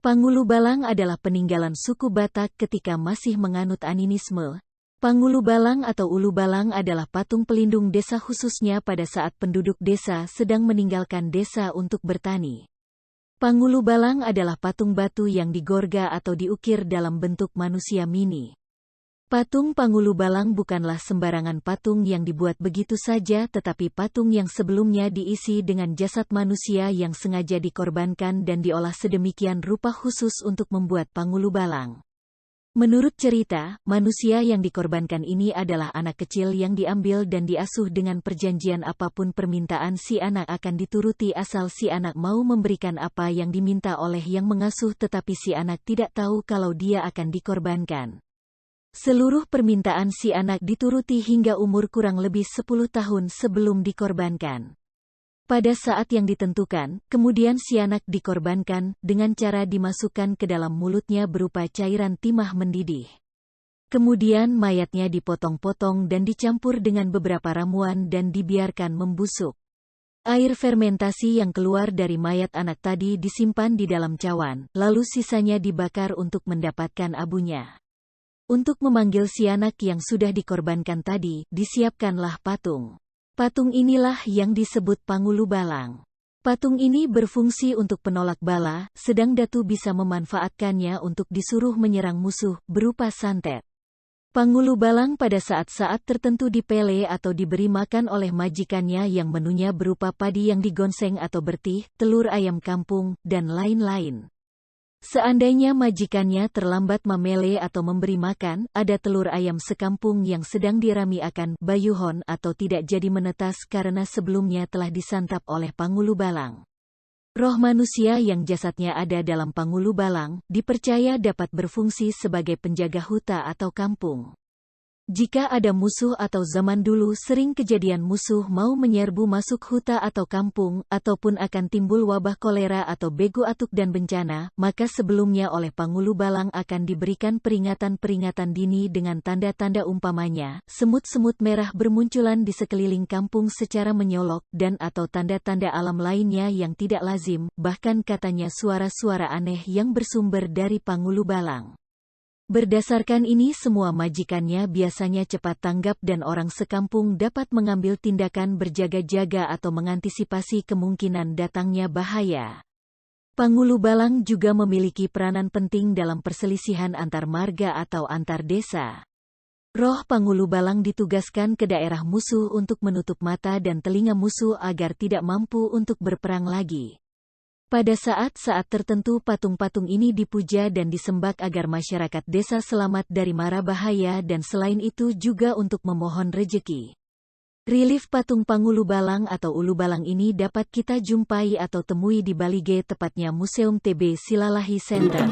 Pangulubalang adalah peninggalan suku Batak ketika masih menganut animisme. Pangulubalang atau Ulubalang adalah patung pelindung desa khususnya pada saat penduduk desa sedang meninggalkan desa untuk bertani. Pangulubalang adalah patung batu yang digorga atau diukir dalam bentuk manusia mini. Patung Pangulubalang bukanlah sembarangan patung yang dibuat begitu saja, tetapi patung yang sebelumnya diisi dengan jasad manusia yang sengaja dikorbankan dan diolah sedemikian rupa khusus untuk membuat Pangulubalang. Menurut cerita, manusia yang dikorbankan ini adalah anak kecil yang diambil dan diasuh dengan perjanjian apapun permintaan si anak akan dituruti asal si anak mau memberikan apa yang diminta oleh yang mengasuh, tetapi si anak tidak tahu kalau dia akan dikorbankan. Seluruh permintaan si anak dituruti hingga umur kurang lebih 10 tahun sebelum dikorbankan. Pada saat yang ditentukan, kemudian si anak dikorbankan dengan cara dimasukkan ke dalam mulutnya berupa cairan timah mendidih. Kemudian mayatnya dipotong-potong dan dicampur dengan beberapa ramuan dan dibiarkan membusuk. Air fermentasi yang keluar dari mayat anak tadi disimpan di dalam cawan, lalu sisanya dibakar untuk mendapatkan abunya. Untuk memanggil si anak yang sudah dikorbankan tadi, disiapkanlah patung. Patung inilah yang disebut Pangulubalang. Patung ini berfungsi untuk penolak bala, sedang datu bisa memanfaatkannya untuk disuruh menyerang musuh, berupa santet. Pangulubalang pada saat-saat tertentu dipele atau diberi makan oleh majikannya yang menunya berupa padi yang digonseng atau bertih, telur ayam kampung, dan lain-lain. Seandainya majikannya terlambat memele atau memberi makan, ada telur ayam sekampung yang sedang dirami akan bayuhon atau tidak jadi menetas karena sebelumnya telah disantap oleh Pangulubalang. Roh manusia yang jasadnya ada dalam Pangulubalang dipercaya dapat berfungsi sebagai penjaga huta atau kampung. Jika ada musuh atau zaman dulu sering kejadian musuh mau menyerbu masuk huta atau kampung, ataupun akan timbul wabah kolera atau begu atuk dan bencana, maka sebelumnya oleh Pangulubalang akan diberikan peringatan-peringatan dini dengan tanda-tanda umpamanya, semut-semut merah bermunculan di sekeliling kampung secara menyolok, dan atau tanda-tanda alam lainnya yang tidak lazim, bahkan katanya suara-suara aneh yang bersumber dari Pangulubalang. Berdasarkan ini semua majikannya biasanya cepat tanggap dan orang sekampung dapat mengambil tindakan berjaga-jaga atau mengantisipasi kemungkinan datangnya bahaya. Pangulubalang juga memiliki peranan penting dalam perselisihan antar marga atau antar desa. Roh Pangulubalang ditugaskan ke daerah musuh untuk menutup mata dan telinga musuh agar tidak mampu untuk berperang lagi. Pada saat-saat tertentu patung-patung ini dipuja dan disembah agar masyarakat desa selamat dari mara bahaya dan selain itu juga untuk memohon rejeki. Relief patung Pangulubalang atau Ulubalang ini dapat kita jumpai atau temui di Balige, tepatnya Museum TB Silalahi Center.